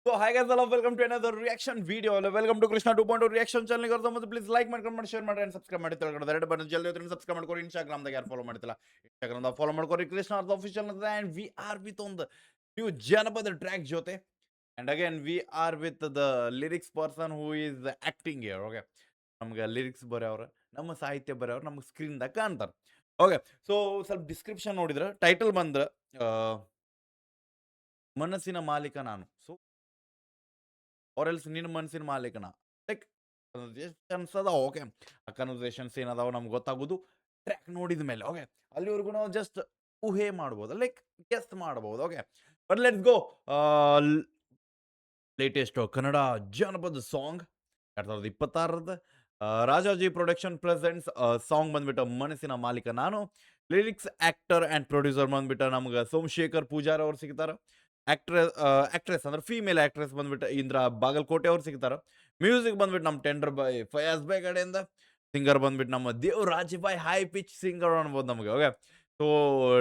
So hi guys, hello, welcome to another reaction video. Welcome to Krishna 2.0 reaction channel. Please like, comment, share, and subscribe. Subscribe on Instagram. Follow Instagram. Follow Krishna the official, and we are with on the new Janapad track Jote. And again, we are with the lyrics person who is acting here. Okay, ನಮ್ಗೆ lyrics ಬರೆಯವ್ರ ನಮ್ಮ ಸಾಹಿತ್ಯ ಬರೆಯವ್ರು ನಮ್ಗೆ ಸ್ಕ್ರೀನ್ದಾಗ ಕಾಣ್ತಾರೆ. Okay, so ಸ್ವಲ್ಪ description ನೋಡಿದ್ರೆ title ಬಂದ್ರೆ ಮನಸ್ಸಿನ ಮಾಲೀಕ ನಾನು. ಸೊ ಆರ್ ಎಲ್ಸ್ ನಿನ್ನ ಮನಸ್ಸಿನ ಮಾಲೀಕನ ಲೈಕ್ ಅನ್ಸದ. ಓಕೆ, ಆ ಕನ್ವರ್ಸೇಷನ್ಸ್ ಏನದಾವ ನಮ್ಗೆ ಗೊತ್ತಾಗೋದು ಟ್ರ್ಯಾಕ್ ನೋಡಿದ ಮೇಲೆ. ಓಕೆ, ಅಲ್ಲಿವರೆಗೂ ನಾವು ಜಸ್ಟ್ ಊಹೆ ಮಾಡ್ಬೋದು, ಲೈಕ್ ಗೆಸ್ ಮಾಡ್ಬೋದು. Okay, but let's go. Latest Kannada ಜಾನಪದ song 2026 Rajaji production presents song ಬಂದ್ಬಿಟ್ಟು ಮನಸ್ಸಿನ ಮಾಲೀಕ ನಾನು. ಲಿರಿಕ್ಸ್ ಆಕ್ಟರ್ ಅಂಡ್ ಪ್ರೊಡ್ಯೂಸರ್ ಬಂದ್ಬಿಟ್ಟು ನಮ್ಗೆ ಸೋಮಶೇಖರ್ ಪೂಜಾರಿ ಅವ್ರು ಸಿಗ್ತಾರೆ. ಆಕ್ಟ್ರೆಸ್ ಅಂದ್ರೆ ಫೀಮೇಲ್ ಆಕ್ಟ್ರೆಸ್ ಬಂದ್ಬಿಟ್ಟು ಇಂದ್ರ ಬಾಗಲಕೋಟೆ ಅವ್ರು ಸಿಗ್ತಾರೆ. ಮ್ಯೂಸಿಕ್ ಬಂದ್ಬಿಟ್ಟು ನಮ್ಮ ಟೆಂಡರ್ ಬಾಯ್ ಫಯಾಜ್ ಬಾಯ್ ಕಡೆಯಿಂದ. ಸಿಂಗರ್ ಬಂದ್ಬಿಟ್ಟು ನಮ್ಮ ದೇವರಾಜ್ ಬಾಯ್ ಹೈ ಪಿಚ್ ಸಿಂಗರ್ ಅನ್ಬೋದು ನಮಗೆ. ಓಕೆ, ಸೊ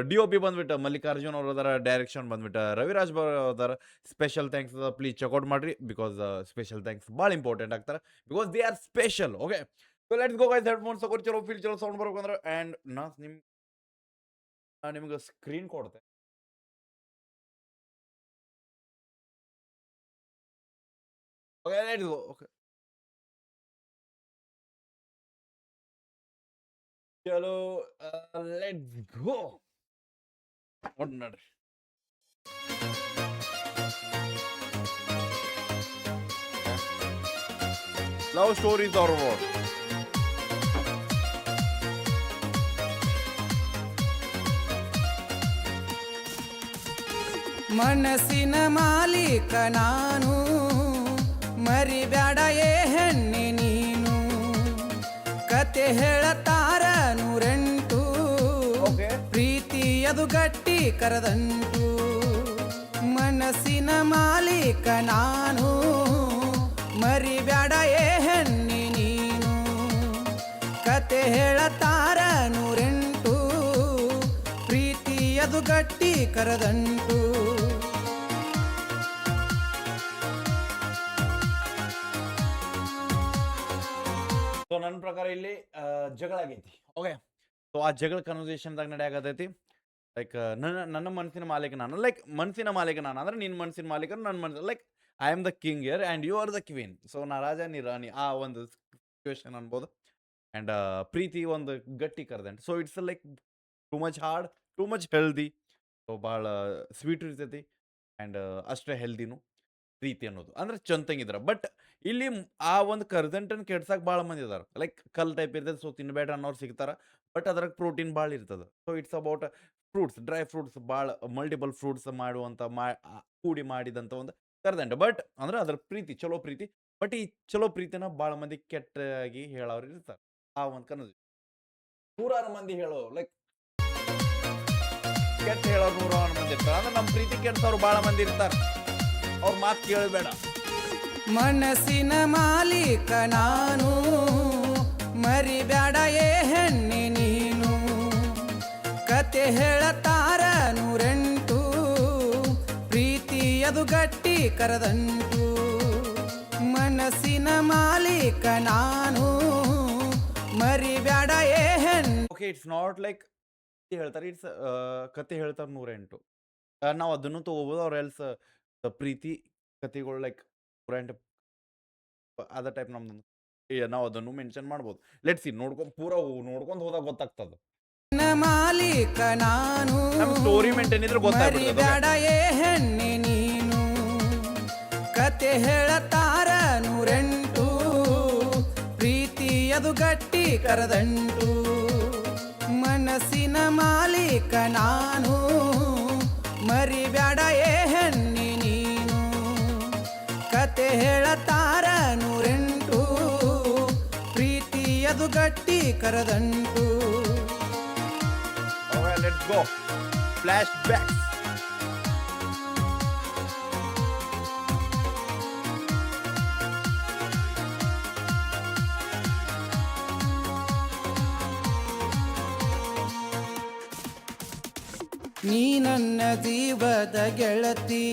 DOP ಬಂದ್ಬಿಟ್ಟು ಮಲ್ಲಿಕಾರ್ಜುನ್ ಅವ್ರು ಅದಾರ. ಡೈರೆಕ್ಷನ್ ಬಂದ್ಬಿಟ್ಟು ರವಿರಾಜ್ ಅದಾರ. ಸ್ಪೆಷಲ್ ಥ್ಯಾಂಕ್ಸ್, ಪ್ಲೀಸ್ ಚೆಕ್ಔಟ್ ಮಾಡ್ರಿ, ಬಿಕಾಸ್ ಸ್ಪೆಷಲ್ ಥ್ಯಾಂಕ್ಸ್ ಭಾಳ ಇಂಪಾರ್ಟೆಂಟ್ ಆಗ್ತಾರೆ, because they are special. Okay, so let's go guys. Headphones ತಗೊಂಡು ಚಲೋ ಫೀಲ್ ಚಲೋ ಸೌಂಡ್ ಬರ್ಬೇಕಂದ್ರೆ ಆ್ಯಂಡ್ ನಿಮ್ಗೆ ಸ್ಕ್ರೀನ್ ಕೊಡ್ತೆ. Okay, let's go. ಓಕೆ, ಚಲೋ, ಲೆಟ್ಸ್ ಗೋ. ನೋಡ್ರಿ, ಲವ್ ಸ್ಟೋರೀಸ್ ಆರ್ ವಾಟ್? ಮನಸ್ಸಿನ ಮಾಲೀಕ ನಾನು, ಮರಿಬ್ಯಾಡ ಏ ಹೆಣ್ಣೆ ನೀನು. ಕತೆ ಹೇಳತಾರ 108, ಓಕೆ, ಪ್ರೀತಿ ಅದು ಗಟ್ಟಿ ಕರದಂಟು. ಮನಸ್ಸಿನ ಮಾಲೀಕ ನಾನು, ಮರಿಬ್ಯಾಡ ಏ ಹೆಣ್ಣೆ ನೀನು. ಕತೆ ಹೇಳತಾರ 108, ಪ್ರೀತಿ ಅದು ಗಟ್ಟಿ ಕರದಂಟು. ಸೊ ನನ್ನ ಪ್ರಕಾರ ಇಲ್ಲಿ ಜಗಳ ಆಗೈತಿ. ಓಕೆ, ಸೊ ಆ ಜಗಳ ಕನ್ವರ್ಸೇಷನ್ದಾಗ ನಡೆಯಾಗತೈತಿ. ಲೈಕ್ ನನ್ನ ಮನಸ್ಸಿನ ಮಾಲೀಕ ನಾನು, ಲೈಕ್ ಮನಸ್ಸಿನ ಮಾಲೀಕ ನಾನು ಅಂದ್ರೆ ನಿನ್ನ ಮನಸ್ಸಿನ ಮಾಲೀಕ ನನ್ನ ಮನಸ್ಸು. Like I am the king here and you are the queen. So ನಾ ರಾಜ ನೀ ರಾಣಿ, ಆ ಒಂದು ಸಿಚುವೇಶನ್ ಅನ್ಬೋದು. ಆ್ಯಂಡ್ ಪ್ರೀತಿ ಒಂದು ಗಟ್ಟಿ ಕರೆದಂಟು. So it's like too much hard, too much healthy. So ಭಾಳ ಸ್ವೀಟ್ ಇರ್ತೈತಿ ಆ್ಯಂಡ್ ಅಷ್ಟೇ ಹೆಲ್ದಿನು ಪ್ರೀತಿ ಅನ್ನೋದು ಅಂದ್ರೆ ಚಂತಂಗಿದ್ರ. ಬಟ್ ಇಲ್ಲಿ ಆ ಒಂದು ಕರ್ದಂಟನ್ ಕೆಡ್ಸಕ್ಕೆ ಭಾಳ ಮಂದಿ ಇದಾರೆ. ಲೈಕ್ ಕಲ್ ಟೈಪ್ ಇರ್ತದೆ, ಸೊ ತಿನ್ಬೇಡ ಅನ್ನೋರು ಸಿಗ್ತಾರ. ಬಟ್ ಅದ್ರಾಗ ಪ್ರೋಟೀನ್ ಭಾಳ ಇರ್ತದೆ. So it's about fruits, dry fruits, ಭಾಳ ಮಲ್ಟಿಪಲ್ ಫ್ರೂಟ್ಸ್ ಮಾಡುವಂಥ ಕೂಡಿ ಮಾಡಿದಂಥ ಒಂದು ಕರ್ದಂಟ. ಬಟ್ ಅಂದ್ರೆ ಅದ್ರ ಪ್ರೀತಿ ಚಲೋ ಪ್ರೀತಿ. ಬಟ್ ಈ ಚಲೋ ಪ್ರೀತಿನ ಭಾಳ ಮಂದಿ ಕೆಟ್ಟಾಗಿ ಹೇಳೋರು ಇರ್ತಾರೆ. ಆ ಒಂದು ಕನ್ನಡ 100 ಮಂದಿ ಹೇಳೋರು, ಲೈಕ್ ಕೆಟ್ಟ ಹೇಳೋರು 100 ಮಂದಿ ಇರ್ತಾರೆ. ಅಂದ್ರೆ ನಮ್ಮ ಪ್ರೀತಿ ಕೆಟ್ಟವ್ರು ಭಾಳ ಮಂದಿ ಇರ್ತಾರೆ, ಅವ್ರ ಮಾತು ಕೇಳಬೇಡ. ಮನಸ್ಸಿನ ಮಾಲೀಕ ನಾನು, ಮರಿಬ್ಯಾಡ ಏ ಹೆಣ್ಣೆ ನೀನು. ಕತೆ ಹೇಳತಾರ 108, ಪ್ರೀತಿ ಅದು ಗಟ್ಟಿ ಕರದಂಟು. ಮನಸ್ಸಿನ ಮಾಲೀಕ ನಾನು, ಮರಿಬ್ಯಾಡ ಏ ಹೆಣ್ಣು. ಓಕೆ, ಇಟ್ಸ್ ನಾಟ್ ಲೈಕ್ ಹೇಳ್ತಾರೆ, ಇಟ್ಸ್ ಕತೆ ಹೇಳ್ತಾರೆ 108. ನಾವು ಅದನ್ನು ತಗೋಬೋದು. ಅವ್ರ ಎಲ್ಸ್ ಪ್ರೀತಿ ಕತೆಗಳು ಲೈಕ್ 108 ಅದ ಟೈಪ್ ನಮ್ದು ನಾವು ಅದನ್ನು ಮೆನ್ಷನ್ ಮಾಡ್ಬೋದು. ಲೆಟ್ಸ್ ಸಿ, ನೋಡ್ಕೊಂಡು ಹೋದಾಗ ಗೊತ್ತಾಗ್ತದ. ಮಾಲೀಕ ನಾನು, ನಮ್ ಸ್ಟೋರಿ ಮೇಂಟೈನ್ ಇದ್ರೆ ಗೊತ್ತಾಗ್ಬಿಡ್ತದೆ. ಮರಿಬ್ಯಾಡ ಏ ಹೆಣ್ಣೆ ನೀನು. ಕತೆ ಹೇಳತಾರ 108, ಪ್ರೀತಿ ಅದು ಗಟ್ಟಿ ಕರದಂಟು. ಮನಸ್ಸಿನ ಮಾಲೀಕ ನಾನು, ಮರಿಬ್ಯಾಡ ಏ ಹೆಣ್ಣೆ ನೀನು. ಕತೆ ಹೇಳತಾರ 108, ಪ್ರೀತಿ ಅದು ಗಟ್ಟಿ ಕರದಂಟು. Let's go, flash back. ನೀ ನನ್ನ ಜೀವದ ಗೆಳತಿ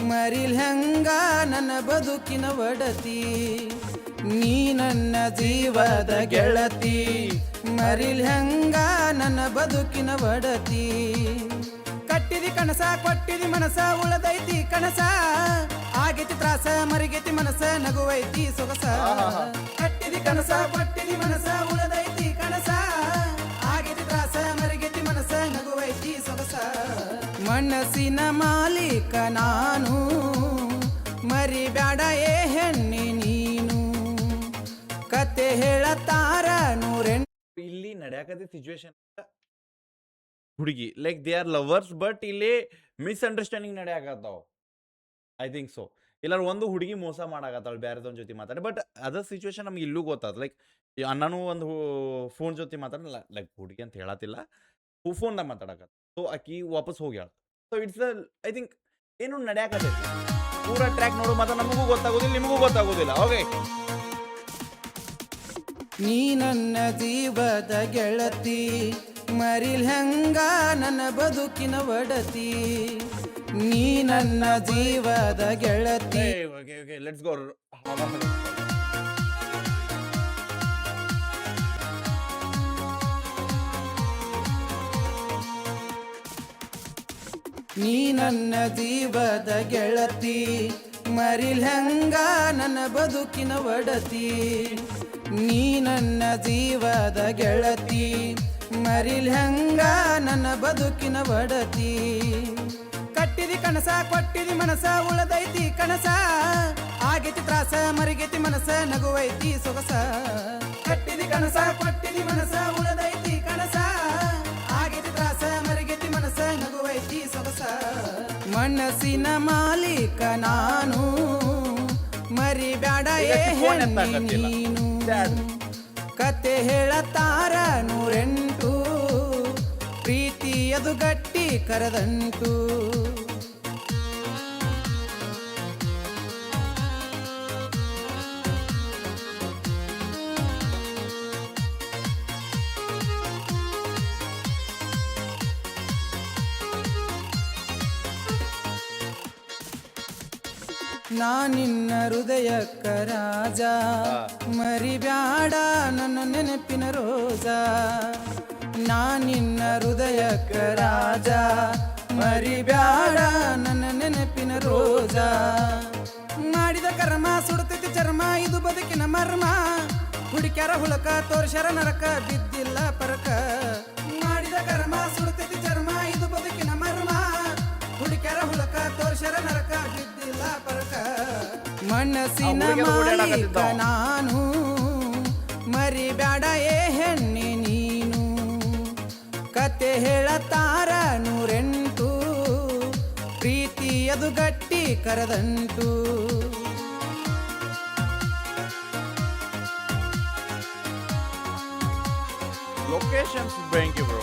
ಮರಿಲ್ ಹೆಂಗ ನನ್ನ ಬದುಕಿನ ಒಡತಿ ನೀ ನನ್ನ ಜೀವದ ಗೆಳತಿ ಮರಿಲ್ ಹೆಂಗ ನನ್ನ ಬದುಕಿನ ಒಡತಿ ಕಟ್ಟಿದಿ ಕನಸ ಕೊಟ್ಟಿದಿ ಮನಸ ಉಳದೈತಿ ಕನಸ ಆಗೈತಿ ತ್ರಾಸ ಮರಿಗೈತಿ ಮನಸ ನಗುವೈತಿ ಸೊಗಸ ಕಟ್ಟಿದಿ ಕನಸ ಕೊಟ್ಟಿದಿ ಮನಸ ಉಳದೈತಿ ಕನಸ ಆಗೈತಿ ತ್ರಾಸ ಮರಿಗೈತಿ ಮನಸ ನಗುವೈತಿ ಸೊಗಸ ಮನಸ್ಸಿನ ಮಾಲೀಕ ನಾನು ಮರಿಬ್ಯಾಡ ಏ ಹೆಣ್ಣಿ ನೀನು ಕತೆ ಹೇಳತಾರ ನೂರೆಂಟು ಇಲ್ಲಿ ನಡೆಯಕತ್ತೆ ಸಿಚುವೇಶನ್ ಹುಡುಗಿ like they are lovers but ಇಲ್ಲಿ ಮಿಸ್ಅಂಡರ್ಸ್ಟ್ಯಾಂಡಿಂಗ್ ನಡೆಯಕತ್ತಾವ ಐ ಥಿಂಕ್ ಸೊ ಇಲ್ಲಾರ ಒಂದು ಹುಡುಗಿ ಮೋಸ ಮಾಡಾಕತ್ತಾಳ ಬೇರೆದೊಂದ್ ಜೊತೆ ಮಾತಾಡಿ ಬಟ್ ಅದರ್ ಸಿಚುವೇಶನ್ ನಮ್ಗೆ ಇಲ್ಲೂ ಗೊತ್ತಾದ ಲೈಕ್ ಅಣ್ಣನೂ ಒಂದು ಫೋನ್ ಜೊತೆ ಮಾತಾಡಲ್ಲ ಲೈಕ್ ಹುಡುಗಿ ಅಂತ ಹೇಳತ್ತಿಲ್ಲ ಫೋನ್ದಾಗ ಮಾತಾಡಕತ್ತ ಸೊ ಆಕಿ ವಾಪಸ್ ಹೋಗ್ಯಾಳ ಸೊ ಇಟ್ಸ್ ಐ ಥಿಂಕ್ ಏನು ನಡೆಯಕತ್ತೈತಿ ಪೂರಾ ಟ್ರ್ಯಾಕ್ ನೋಡೋ ಮಾತ್ರ ನಮಗೂ ಗೊತ್ತಾಗೋದಿಲ್ಲ ನಿಮಗೂ ಗೊತ್ತಾಗೋದಿಲ್ಲ ಓಕೆ ನೀ ನನ್ನ ಜೀವದ ಗೆಳತಿ ಮರಿಲ್ ಹೆಂಗ ನನ್ನ ಬದುಕಿನ ಒಡತಿ ನೀ ನನ್ನ ಜೀವದ ಗೆಳತಿ ಓಕೆ ಓಕೆ ಲೆಟ್ಸ್ ಗೋ ನೀ ನನ್ನ ಜೀವದ ಗೆಳತಿ ಮರಿಲ್ ಹೆಂಗ ನನ್ನ ಬದುಕಿನ ಒಡತಿ ನೀ ನನ್ನ ಜೀವದ ಗೆಳತಿ ಮರಿಲ್ ಹೆಂಗ ನನ್ನ ಬದುಕಿನ ಒಡತಿ ಕಟ್ಟಿದಿ ಕನಸ ಕೊಟ್ಟಿದಿ ಮನಸ ಉಳದೈತಿ ಕನಸ ಆಗೈತಿ ತ್ರಾಸ ಮರಿಗೈತಿ ಮನಸ ನಗುವೈತಿ ಸೊಗಸ ಕಟ್ಟಿದಿ ಕನಸ ಕೊಟ್ಟಿದಿ ಮನಸ ಉಳದೈತಿ ಕನಸ ಆಗೈತಿ ತ್ರಾಸ ಮರಿಗೈತಿ ಮನಸ ನಗುವೈತಿ ಸೊಗಸ ಮನಸ್ಸಿನ ಮಾಲೀಕ ನಾನು ಮರಿಬ್ಯಾಡ ಏ ಹೆಣ್ಣಿ ನೀನು ಕತೆ ಹೇಳತಾರ ನೂರೆಂಟು ಪ್ರೀತಿಯದು ಗಟ್ಟಿ ಕರದಂಟು ನಾ ನಿನ್ನ ಹೃದಯಕ್ಕ ರಾಜ ಮರಿಬ್ಯಾಡ ನನ್ನ ನೆನಪಿನ ರೋಜ ನಾ ನಿನ್ನ ಹೃದಯಕ್ಕ ರಾಜ ಮರಿಬ್ಯಾಡ ನನ್ನ ನೆನಪಿನ ರೋಜ ಮಾಡಿದ ಕರ್ಮ ಸುಡುತ್ತೈತಿ ಚರ್ಮ ಇದು ಬದುಕಿನ ಮರ್ಮ ಹುಡುಕ್ಯಾರ ಹುಳಕ ತೋರ್ಸ್ಯಾರ ನರಕ ಬಿದ್ದಿಲ್ಲ ಪರಕ ಮಾಡಿದ ಕರ್ಮ ಸುಡುತ್ತೈತಿ ಚರ್ಮ ಇದು ಬದುಕಿನ ಮರ್ಮ ಹುಡುಕ್ಯಾರ ಹುಳಕ ತೋರ್ಸ್ಯಾರ ನರಕ ಬಿದ್ದಿಲ್ಲ ಪರಕ ಮನಸ್ಸಿನ ಮಾಲೀಕ ನಾನು ಮರಿಬ್ಯಾಡ ಏ ಹೆಣ್ಣಿ ನೀನು ಕತೆ ಹೇಳತಾರ ನೂರೆಂಟು ಪ್ರೀತಿಯದು ಗಟ್ಟಿ ಕರದಂಟು ಲೊಕೇಶನ್ಸ್ ಬ್ಯಾಂಕಿ ಬ್ರೋ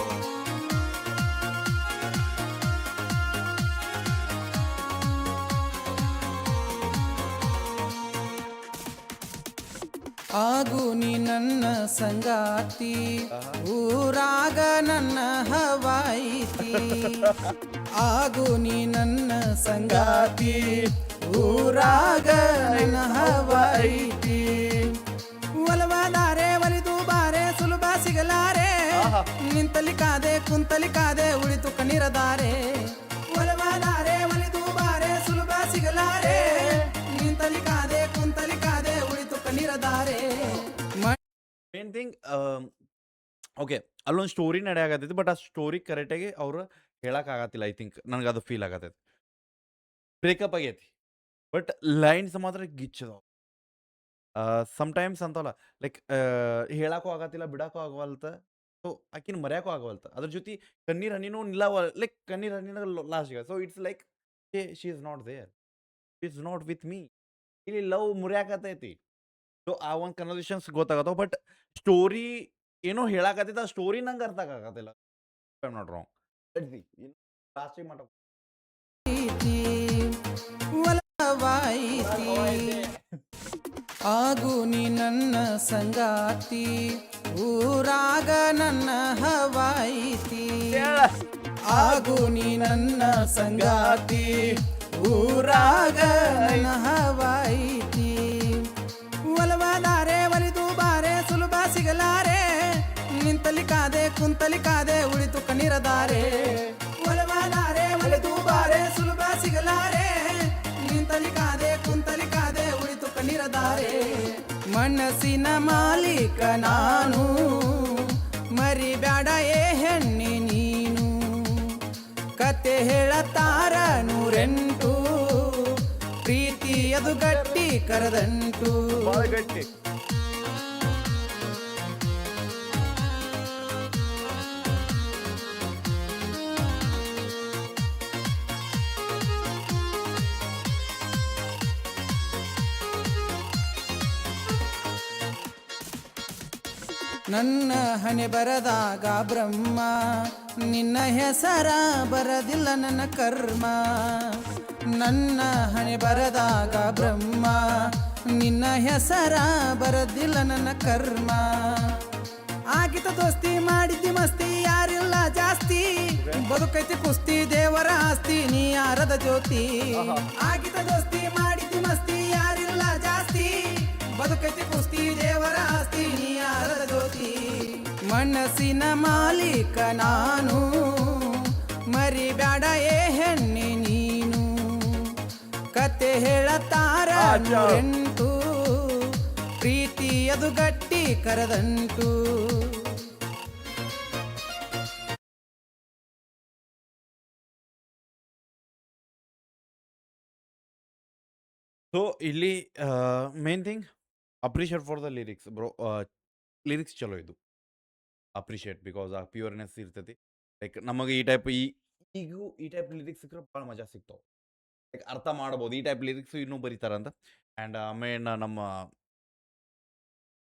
ಆಗು ನೀ ನನ್ನ ಸಂಗಾತಿ ಊರಾಗ ನನ್ನ ಹವಾಯಿತಿ ಆಗು ನೀ ನನ್ನ ಸಂಗಾತಿ ಊರಾಗ ನನ್ನ ಹವಾಯಿತಿ ಒಲವಾದಾರೆ ಒಲಿದು ಬಾರೆ ಸುಲಭ ಸಿಗಲಾರೆ ನಿಂತಲಿ ಕಾದೆ ಕುಂತಲಿ ಕಾದೆ ಉಳಿತು ಕಣ್ಣಿರದಾರೆ ಒಲವಾದಾರೆ ಒಲಿದು ಬಾರೆ ಸುಲಭ ಸಿಗಲಾರೆ ನಿಂತಲಿ ಕಾದೆ ಕುಂತಲಿ ಕಾದೆ ಉಳಿತು ಕಣ್ಣಿರದಾರೆ ಮೇನ್ ಥಿಂಗ್ ಓಕೆ ಅಲ್ಲೊಂದು ಸ್ಟೋರಿ ನಡೆಯಾಗತ್ತೈತಿ ಬಟ್ ಆ ಸ್ಟೋರಿ ಕರೆಕ್ಟಾಗಿ ಅವ್ರು ಹೇಳಕ್ಕಾಗತ್ತಿಲ್ಲ ಐ ಥಿಂಕ್ ನನಗೆ ಅದು ಫೀಲ್ ಆಗತ್ತೈತಿ ಬ್ರೇಕಪ್ ಆಗೈತಿ ಬಟ್ ಲೈನ್ಸ್ ಮಾತ್ರ ಗಿಚ್ಚದವು ಸಮ್ಟೈಮ್ಸ್ ಅಂತವಲ್ಲ ಲೈಕ್ ಹೇಳಕ್ಕೂ ಆಗತ್ತಿಲ್ಲ ಬಿಡಕ್ಕೂ ಆಗವಲ್ತ ಸೊ ಆಕಿನ ಮರ್ಯಾಕೂ ಆಗವಲ್ತ ಅದ್ರ ಜೊತೆ ಕಣ್ಣೀರ್ ಹನಿನೂ ನಿಲ್ಲವ ಲೈಕ್ ಕಣ್ಣೀರ್ ಹನಿನ ಲಾಸ್ಟ್ಗೆ so it's like she is not there is not with me ಇಲ್ಲಿ ಲವ್ ಮುರಿಯಾಕತೈತಿ ಸೊ ಆ ಒಂದು ಕನ್ವರ್ಸೇಷನ್ಸ್ ಗೊತ್ತಾಗತ್ತವ ಬಟ್ ಸ್ಟೋರಿ ಏನೋ ಹೇಳಾಕತ್ತೈತೆ ಆ ಸ್ಟೋರಿ ನಂಗೆ ಅರ್ಥ ಆಗತ್ತಿಲ್ಲ ಐ ಆಮ್ ನಾಟ್ ರಾಂಗ್ ಲಾಸ್ಟಿಗೆ ಮಾಡ ಆಗು ನೀ ನನ್ನ ಸಂಗಾತಿ ಊರಾಗ ನನ್ನ ಹವಾಯಿತಿ ಆಗು ನೀ ನನ್ನ ಸಂಗಾತಿ ಊರಾಗ ನನ್ನ ಹವಾಯಿತಿ ಒಲವಾದಾರೆ ಒಲಿದು ಬಾರೆ ಸುಲಭ ಸಿಗಲಾರೆ ನಿಂತಲಿ ಕಾದೆ ಕುಂತಲಿ ಕಾದೆ ಉಳಿತು ಕಣ್ಣಿರದಾರೆ ಒಲವಾದಾರೆ ಒಲಿದು ಬಾರೆ ಸುಲಭ ಸಿಗಲಾರೆ ನಿಂತಲಿ ಕಾದೆ ಕುಂತಲಿ ಕಾದೆ ಉಳಿತು ಕಣ್ಣಿರದಾರೆ ಮನಸ್ಸಿನ ಮಾಲೀಕ ನಾನು ಮರಿಬ್ಯಾಡ ಏ ಹೆಣ್ಣೆ ನೀನು ಕತೆ ಹೇಳತಾರ ನೂರೆಂಟು ಪ್ರೀತಿ ಅದು ಗಟ್ಟಿ ಕರದಂಟು ಭಾಳ ಗಟ್ಟಿ. ನನ್ನ ಹಣೆ ಬರದಾಗ ಬ್ರಹ್ಮ ನಿನ್ನ ಹೆಸರ ಬರದಿಲ್ಲ ನನ್ನ ಕರ್ಮ ನನ್ನ ಹಣೆ ಬರದಾಗ ಬ್ರಹ್ಮ ನಿನ್ನ ಹೆಸರ ಬರದಿಲ್ಲ ನನ್ನ ಕರ್ಮ ಆಗಿತ ದೋಸ್ತಿ ಮಾಡಿದ್ದಿ ಮಸ್ತಿ ಯಾರಿಲ್ಲ ಜಾಸ್ತಿ ಬದುಕೈತಿ ಕುಸ್ತಿ ದೇವರ ಆಸ್ತಿ ನೀ ಯಾರದ ಜ್ಯೋತಿ ಆಗಿತ ದೋಸ್ತಿ ಮಾಡಿದ್ದಿ ಮಸ್ತಿ ಯಾರಿಲ್ಲ ಜಾಸ್ತಿ ಬದುಕೈತಿ ಕುಸ್ತಿ ದೇವರ ಆಸ್ತಿ ನೀ ಯಾರದ ಜ್ಯೋತಿ ಮನಸ್ಸಿನ ಮಾಲೀಕ ನಾನು ಮರಿಬ್ಯಾಡ ಏ ಹೆಣ್ಣೆ ನೀನು ಕತೆ ಹೇಳತಾರ ನೂರೆಂಟು ಪ್ರೀತಿ ಅದು ಗಟ್ಟಿ ಕರದಂಟು ಸೊ ಇಲ್ಲಿ main thing appreciate for the lyrics bro. Lyrics ಚಲೋ ಇದು ಅಪ್ರಿಷಿಯೇಟ್ ಬಿಕಾಸ್ ಆ ಪ್ಯೂರ್ನೆಸ್ ಇರ್ತೈತಿ. ಲೈಕ್ ನಮಗೆ ಈ ಟೈಪ್ ಈಗೂ ಈ ಟೈಪ್ ಲಿರಿಕ್ಸ್ ಸಿಕ್ಕರೆ ಭಾಳ ಮಜಾ ಸಿಗ್ತಾವೆ. ಲೈಕ್ ಅರ್ಥ ಮಾಡ್ಬೋದು ಈ ಟೈಪ್ ಲಿರಿಕ್ಸ್ ಇನ್ನೂ ಬರೀತಾರಂತ. ಆ್ಯಂಡ್ ಆಮೇಲೆ ನಮ್ಮ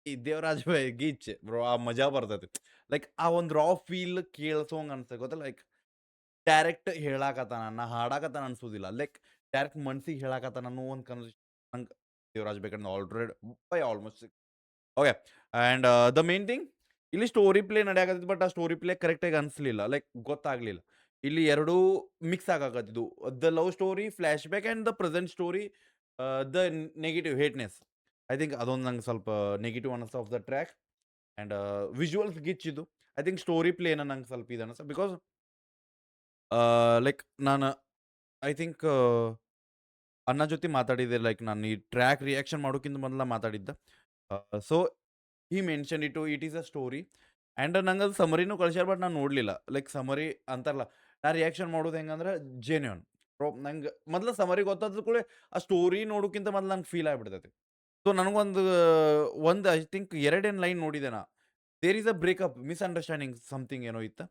ಈ ದೇವರಾಜ್ ಗೀಚ್ ಬ್ರೋ ಆ ಮಜಾ ಬರ್ತೈತಿ. ಲೈಕ್ ಆ ಒಂದು ರಾ ಫೀಲ್ ಕೇಳಿಸೋಂಗೆ ಅನ್ಸುತ್ತೆ ಗೊತ್ತಾ. ಲೈಕ್ ಡೈರೆಕ್ಟ್ ಹೇಳಾಕತ್ತಾನ ನಾ ಹಾಡಾಕತ್ತಾನ ಅನ್ಸೋದಿಲ್ಲ. ಲೈಕ್ ಡೈರೆಕ್ಟ್ ಮನ್ಸಿಗೆ ಹೇಳಾಕತ್ತಾನ ಅನ್ನೋ ಒಂದು ಕನ್ವರ್ಸೇಷನ್ ನಂಗೆ ದೇವರಾಜ್ ಬೇಕಂದ್ರೆ already by almost okay. And the main thing ಇಲ್ಲಿ ಸ್ಟೋರಿ ಪ್ಲೇ ನಡೆಯಾಕತ್ತಿತ್ತು ಬಟ್ ಆ ಸ್ಟೋರಿ ಪ್ಲೇ ಕರೆಕ್ಟಾಗಿ ಅನಿಸ್ಲಿಲ್ಲ. ಲೈಕ್ ಗೊತ್ತಾಗಲಿಲ್ಲ. ಇಲ್ಲಿ ಎರಡೂ ಮಿಕ್ಸ್ ಆಗಾಕತ್ತಿದ್ದು the love story flash back and the present story the negative hateness. I think ಅದೊಂದು ನಂಗೆ ಸ್ವಲ್ಪ ನೆಗೆಟಿವ್ ಅನ್ನಿಸ್ತಾ off the track. And visuals ಗಿಚ್ಚಿದ್ದು. ಐ ಥಿಂಕ್ ಸ್ಟೋರಿ ಪ್ಲೇನ ನಂಗೆ ಸ್ವಲ್ಪ ಇದು ಅನ್ನಿಸ್ತು ಬಿಕಾಸ್ ಲೈಕ್ ನಾನು ಐ ಥಿಂಕ್ ಅಣ್ಣ ಜೊತೆ ಮಾತಾಡಿದ್ದೆ. ಲೈಕ್ ನಾನು ಈ ಟ್ರ್ಯಾಕ್ ರಿಯಾಕ್ಷನ್ ಮಾಡೋಕ್ಕಿಂತ ಮೊದಲ ಮಾತಾಡಿದ್ದ. ಸೊ ಈ mention it is a story and ನಂಗೆ ಅದು ಸಮರಿನೂ ಕಳ್ಸ್ಯಾರ ಬಟ್ ನಾನು ನೋಡಲಿಲ್ಲ. ಲೈಕ್ ಸಮರಿ ಅಂತಾರಲ್ಲ ನಾ ರಿಯಾಕ್ಷನ್ ಮಾಡೋದು ಹೆಂಗಂದ್ರೆ ಜೆನ್ಯೂನ್ ನಂಗೆ ಮೊದಲು ಸಮರಿ ಗೊತ್ತಾದ ಕೂಡ ಆ ಸ್ಟೋರಿ ನೋಡೋಕ್ಕಿಂತ ಮೊದಲು ನಂಗೆ ಫೀಲ್ ಆಗಿಬಿಡ್ತೈತಿ. ಸೊ ನನಗೊಂದು ಐ ಥಿಂಕ್ 2 ಲೈನ್ ನೋಡಿದೆ ನಾ. There is a breakup misunderstanding something ಏನೋ ಇತ್ತು.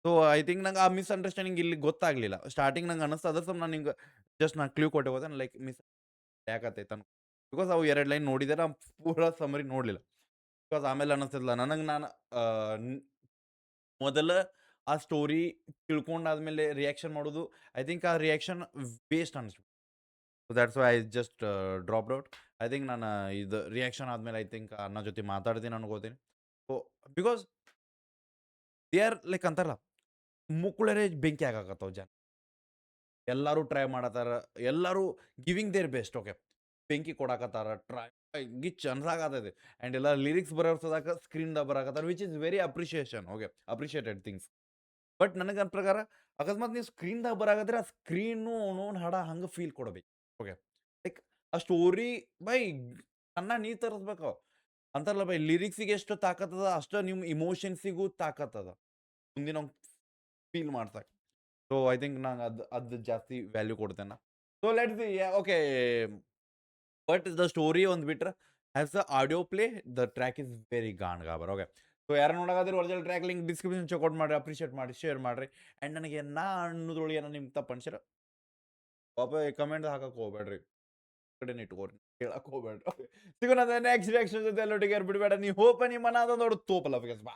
ಸೊ ಐ ಥಿಂಕ್ ನಂಗೆ ಆ ಮಿಸ್ಅಂಡರ್ಸ್ಟ್ಯಾಂಡಿಂಗ್ ಇಲ್ಲಿ ಗೊತ್ತಾಗಲಿಲ್ಲ. ಸ್ಟಾರ್ಟಿಂಗ್ ನಂಗೆ ಅನ್ನಿಸ್ತು ಅದ್ರ ನಾನು ಹಿಂಗೆ ಜಸ್ಟ್ ನಾನು ಕ್ಲೂ ಕೊಟ್ಟೆ ಹೋದೆ ಲೈಕ್ ಮಿಸ್ ಯಾಕತ್ತೈತೆ ಅನ್ಕೊ ಬಿಕಾಸ್ ಅವು 2 ಲೈನ್ ನೋಡಿದೆ ನಾ ಪೂರಾ ಸಮರಿ ನೋಡಲಿಲ್ಲ. ಬಿಕಾಸ್ ಆಮೇಲೆ ಅನ್ನಿಸ್ತಿಲ್ಲ ನನಗೆ ನಾನು ಮೊದಲ ಆ ಸ್ಟೋರಿ ತಿಳ್ಕೊಂಡಾದ್ಮೇಲೆ ರಿಯಾಕ್ಷನ್ ಮಾಡೋದು ಐ ಥಿಂಕ್ ಆ ರಿಯಾಕ್ಷನ್ ವೇಸ್ಟ್ ಅನ್ನಿಸ್ತು. So that's why I just dropped out. I think ನಾನು ಇದು ರಿಯಾಕ್ಷನ್ ಆದಮೇಲೆ ಐ ಥಿಂಕ್ ಅಣ್ಣ ಜೊತೆ ಮಾತಾಡ್ತೀನಿ ಅನ್ಕೋತೀನಿ. So because they are like ಅಂತಾರಲ್ಲ ಮುಕ್ಕುಳರೆ ಬೆಂಕಿ ಆಗಾಕತ್ತವ ಜನ. ಎಲ್ಲರೂ ಟ್ರೈ ಮಾಡತ್ತಾರ. ಎಲ್ಲರೂ ಗಿವಿಂಗ್ ದೇರ್ ಬೆಸ್ಟ್. ಓಕೆ ಬೆಂಕಿ ಕೊಡಾಕತ್ತಾರ ಟ್ರೈ ಗಿಚ್ ಅನ್ಸಾಕತ್ತೈತಿ. ಆ್ಯಂಡ್ ಎಲ್ಲ ಲಿರಿಕ್ಸ್ ಬರೋದಾಗ ಸ್ಕ್ರೀನ್ದಾಗ ಬರಾಕತ್ತಾರ which is very appreciation. Okay appreciated things. But ನನಗೆ ನನ್ನ ಪ್ರಕಾರ ಅಕಸ್ಮಾತ್ ನೀವು ಸ್ಕ್ರೀನ್ದಾಗ ಬರಾಕತ್ರೆ ಆ ಸ್ಕ್ರೀನು ಅವನವನ್ ಹಾಡ ಹಂಗೆ ಫೀಲ್ ಕೊಡಬೇಕು. ಓಕೆ ಲೈಕ್ ಆ ಸ್ಟೋರಿ ಬೈ ಅನ್ನ ನೀ ತರಿಸ್ಬೇಕು ಅಂತಾರಲ್ಲ ಬೈ ಲಿರಿಕ್ಸಿಗೆ ಎಷ್ಟು ತಾಕತ್ತದ ಅಷ್ಟು ನಿಮ್ಮ ಇಮೋಷನ್ಸಿಗೂ ತಾಕತ್ತದ ಮುಂದಿನ ಫೀಲ್ ಮಾಡ್ಸಕ್ಕೆ. ಸೊ ಐ ಥಿಂಕ್ ನಂಗೆ ಅದು ಜಾಸ್ತಿ ವ್ಯಾಲ್ಯೂ ಕೊಡ್ತೇನೆ. So let's okay but the story ಒಂದು ಬಿಟ್ರೆ has the audio play the track is very ಗಾಬರ್. ಓಕೆ ಸೊ ಯಾರು ನೋಡೋದಾದ್ರೆ original track link description check out ಮಾಡಿರಿ, ಅಪ್ರಿಷಿಯೇಟ್ ಮಾಡಿ, ಶೇರ್ ಮಾಡಿರಿ. ಆ್ಯಂಡ್ ನನಗೆ ನಾ ಅನ್ನೋದ್ರೊಳಗೆ ಏನೋ ನಿಮ್ಮ ತಪ್ಪು ಅನ್ಸಿರ ಪಾಪ ಕಮೆಂಟ್ ಹಾಕಕ್ಕೆ ಹೋಗ್ಬೇಡ್ರಿ, ಕಡೆ ಇಟ್ಕೋರಿ, ಹೇಳಕ್ಕೆ ಹೋಗ್ಬೇಡ್ರಿ. ಸಿಗೋಣ ನೆಕ್ಸ್ಟ್ ರಿಯಾಕ್ಷನ್ ಜೊತೆ ಎಲ್ಲೊಟ್ಟಿಗೆ ಬಿಡಬೇಡ. ನೀವು ಹೋಪ ನಿಮ್ಮ ಮನ ಅದೊಂದು ತೋಪಲ್ಲ ಬಿಕಾಸ್ ಬಾ